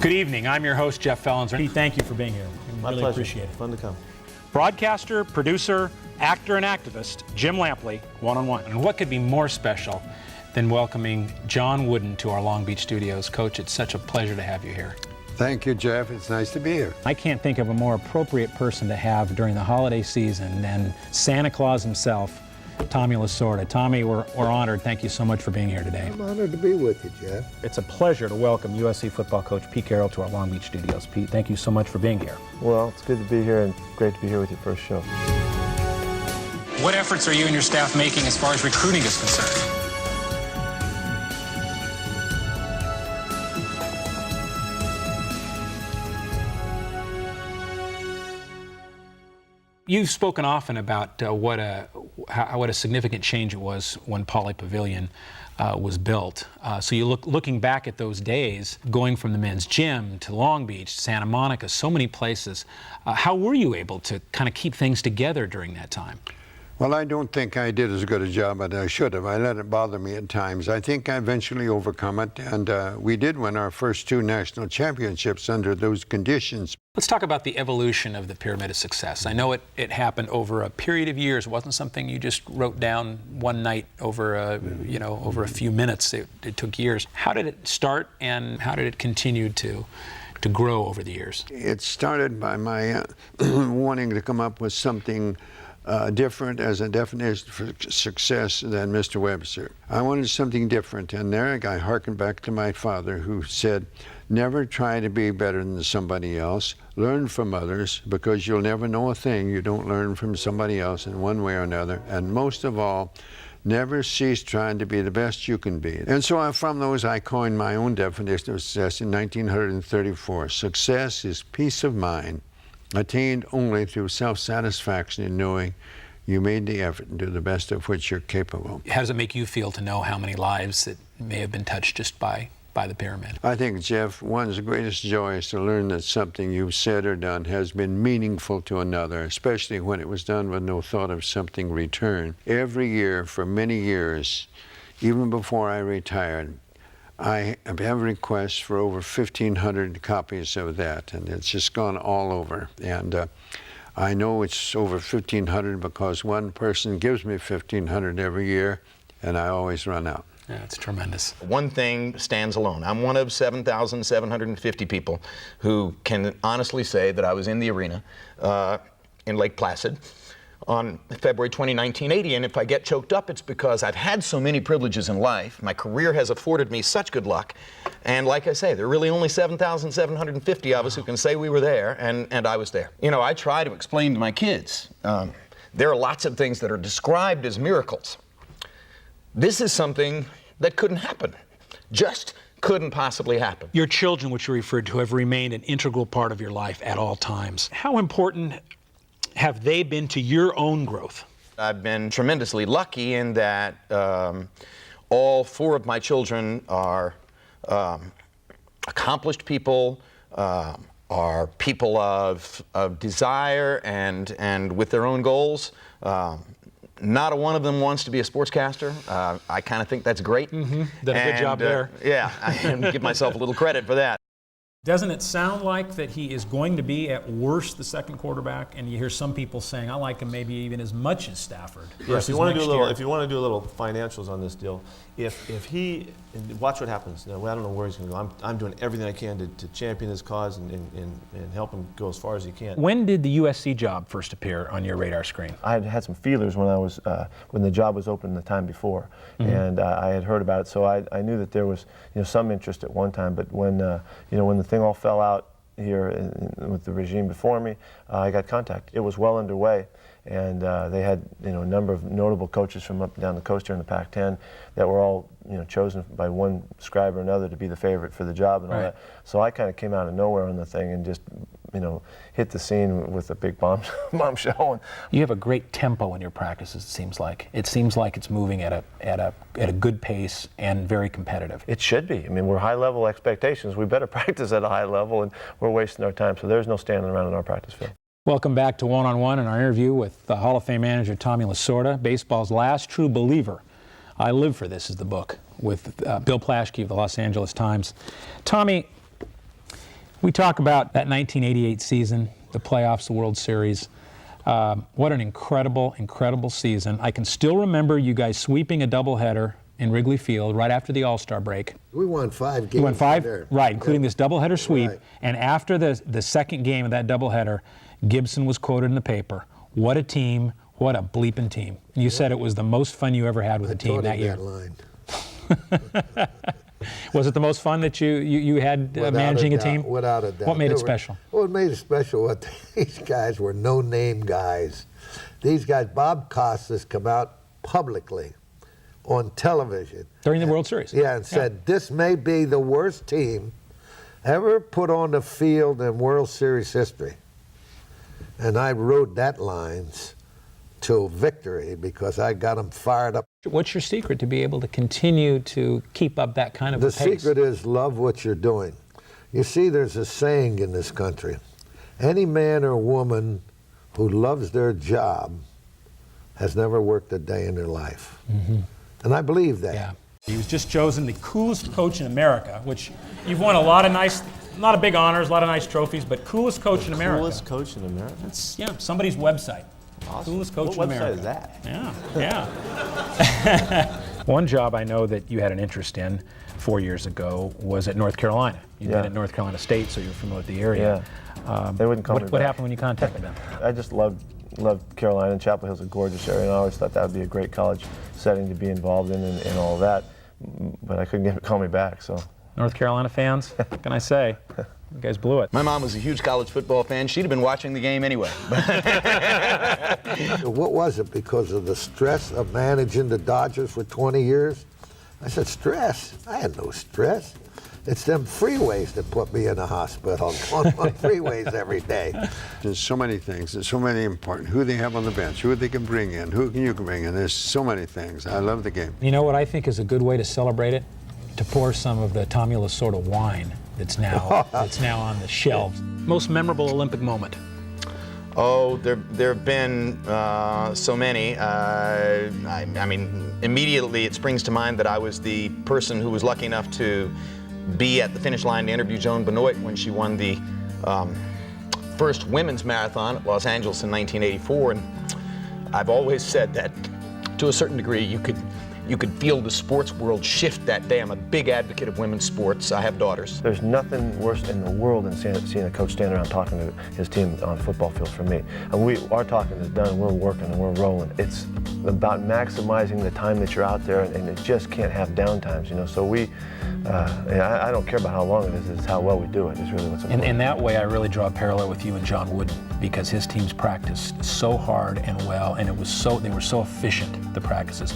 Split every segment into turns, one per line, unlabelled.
Good evening. I'm your host, Jeff Fellenzer. Pete, thank you for being here.
My
really
pleasure.
Appreciate it.
Fun to come.
Broadcaster, producer, actor, and activist, Jim Lampley, one-on-one. And what could be more special than welcoming John Wooden to our Long Beach studios? Coach, it's such a pleasure to have you here.
Thank you, Jeff. It's nice to be here.
I can't think of a more appropriate person to have during the holiday season than Santa Claus himself, Tommy Lasorda. Tommy, we're honored. Thank you so much for being here today.
I'm honored to be with you, Jeff.
It's a pleasure to welcome USC football coach Pete Carroll to our Long Beach studios. Pete, thank you so much for being here.
Well, it's good to be here and great to be here with your first show.
What efforts are you and your staff making as far as recruiting is concerned? You've spoken often about what a significant change it was when Pauley Pavilion was built. So you looking back at those days, going from the men's gym to Long Beach, Santa Monica, so many places. How were you able to kind of keep things together during that time?
Well, I don't think I did as good a job as I should have. I let it bother me at times. I think I eventually overcome it, and we did win our first 2 national championships under those conditions.
Let's talk about the evolution of the Pyramid of Success. I know it happened over a period of years. It wasn't something you just wrote down one night over over a few minutes. It took years. How did it start, and how did it continue to grow over the years?
It started by my wanting to come up with something different as a definition for success than Mr. Webster. I wanted something different, and there I harkened back to my father, who said, never try to be better than somebody else. Learn from others, because you'll never know a thing you don't learn from somebody else in one way or another. And most of all, never cease trying to be the best you can be. And so from those, I coined my own definition of success in 1934. Success is peace of mind, attained only through self-satisfaction in knowing you made the effort and do the best of which you're capable.
How does it make you feel to know how many lives that may have been touched just by the pyramid?
I think, Jeff, one's greatest joy is to learn that something you've said or done has been meaningful to another, especially when it was done with no thought of something returned. Every year for many years, even before I retired, I have requests for over 1,500 copies of that, and it's just gone all over. And I know it's over 1,500 because one person gives me 1,500 every year, and I always run out.
Yeah, it's tremendous.
One thing stands alone. I'm one of 7,750 people who can honestly say that I was in the arena in Lake Placid on February 20, 1980, and if I get choked up, it's because I've had so many privileges in life. My career has afforded me such good luck, and like I say, there are really only 7,750 of us who can say we were there, and I was there. You know, I try to explain to my kids, there are lots of things that are described as miracles. This is something that couldn't happen, just couldn't possibly happen.
Your children, which you referred to, have remained an integral part of your life at all times. How important have they been to your own growth?
I've been tremendously lucky in that all 4 of my children are accomplished people, are people of desire and with their own goals. Not a one of them wants to be a sportscaster. I kind of think that's great.
Done a good job there.
Yeah, I can give myself a little credit for that.
Doesn't it sound like that he is going to be, at worst, the second quarterback? And you hear some people saying, I like him maybe even as much as Stafford.
Yeah, if you want to do a little financials on this deal, if he, and watch what happens. Now, I don't know where he's going to go. I'm doing everything I can to champion his cause and help him go as far as he can.
When did the USC job first appear on your radar screen?
I had some feelers when I was when the job was open the time before, and I had heard about it, so I knew that there was some interest at one time. But when when the thing all fell out here with the regime before me, I got contacted. It was well underway, and they had a number of notable coaches from up and down the coast here in the Pac-10 that were all chosen by one scribe or another to be the favorite for the job and all that. So I kind of came out of nowhere on the thing and just hit the scene with a big bombshell.
You have a great tempo in your practices. It seems like it's moving at a good pace and very competitive.
It should be. I mean, we're high level expectations. We better practice at a high level, and we're wasting our time. So there's no standing around in our practice field.
Welcome back to One on One and our interview with the Hall of Fame manager Tommy Lasorda, baseball's last true believer. I Live for This is the book with Bill Plaschke of the Los Angeles Times. Tommy, We talk about that 1988 season, the playoffs, the World Series. What an incredible, incredible season. I can still remember you guys sweeping a doubleheader in Wrigley Field right after the All-Star break.
We won 5 games.
You won 5,
there.
right, including this doubleheader sweep.
Right.
And after the second game of that doubleheader, Gibson was quoted in the paper. What a team, what a bleeping team. You said it was the most fun you ever had with a team that year.
That line.
Was it the most fun that you had managing a team?
Without a doubt.
What made it special?
What made it special? These guys were no-name guys. These guys, Bob Costas, come out publicly on television.
During the World Series?
Yeah, and said, this may be the worst team ever put on the field in World Series history. And I wrote that lines till victory because I got them fired up.
What's your secret to be able to continue to keep up that kind of a pace?
The secret is love what you're doing. You see, there's a saying in this country, any man or woman who loves their job has never worked a day in their life. Mm-hmm. And I believe that.
Yeah. He was just chosen the coolest coach in America, which you've won a lot of big honors, a lot of nice trophies, but coolest coach in America.
Coolest coach in America?
That's, somebody's website. Awesome. Coolest coach in America.
What website is that?
Yeah. One job I know that you had an interest in 4 years ago was at North Carolina. You've been at North Carolina State, so you're familiar with the area.
Yeah. They wouldn't call me
What
back.
happened when you contacted them?
I just loved Carolina, and Chapel Hill's a gorgeous area, and I always thought that would be a great college setting to be involved in and all of that. But I couldn't get them to call me back, so.
North Carolina fans, what can I say? You guys blew it.
My mom was a huge college football fan. She'd have been watching the game anyway.
What was it? Because of the stress of managing the Dodgers for 20 years? I said, stress? I had no stress. It's them freeways that put me in the hospital, on freeways every day.
There's so many things. There's so many important. Who they have on the bench, who they can bring in, who you can bring in. There's so many things. I love the game.
You know what I think is a good way to celebrate it? To pour some of the Tommy Lasorda wine that's now on the shelves. Most memorable Olympic moment?
Oh, there have been so many. I mean, immediately it springs to mind that I was the person who was lucky enough to be at the finish line to interview Joan Benoit when she won the first women's marathon at Los Angeles in 1984. And I've always said that to a certain degree you could feel the sports world shift that day. I'm a big advocate of women's sports. I have daughters.
There's nothing worse in the world than seeing a coach stand around talking to his team on a football field for me. And our talking is done, we're working and we're rolling. It's about maximizing the time that you're out there, and it just can't have downtimes, So I don't care about how long it is, it's how well we do it is really what's important.
In that way, I really draw a parallel with you and John Wooden, because his teams practiced so hard and well, and they were so efficient, the practices.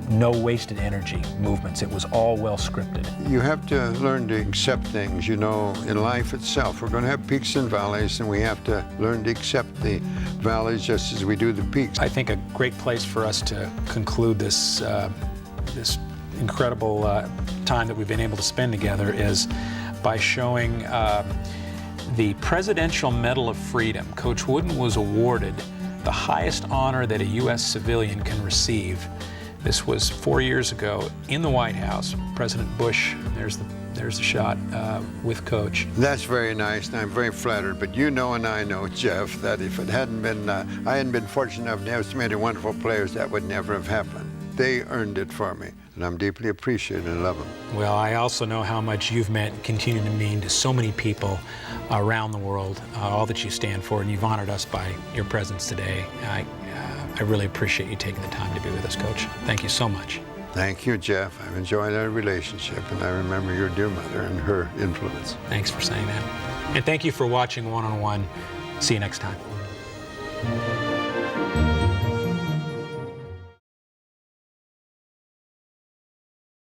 No wasted energy movements. It was all well scripted.
You have to learn to accept things, in life itself. We're going to have peaks and valleys, and we have to learn to accept the valleys just as we do the peaks.
I think a great place for us to conclude this incredible time that we've been able to spend together is by showing the Presidential Medal of Freedom. Coach Wooden was awarded the highest honor that a U.S. civilian can receive. This was 4 years ago in the White House. President Bush, there's the shot with Coach.
That's very nice, and I'm very flattered. But and I know, Jeff, that if it hadn't been, I hadn't been fortunate enough to have so many wonderful players, that would never have happened. They earned it for me, and I'm deeply appreciative and love them.
Well, I also know how much you've meant and continue to mean to so many people around the world, all that you stand for, and you've honored us by your presence today. I really appreciate you taking the time to be with us, Coach. Thank you so much.
Thank you, Jeff. I've enjoyed our relationship, and I remember your dear mother and her influence.
Thanks for saying that. And thank you for watching One on One. See you next time.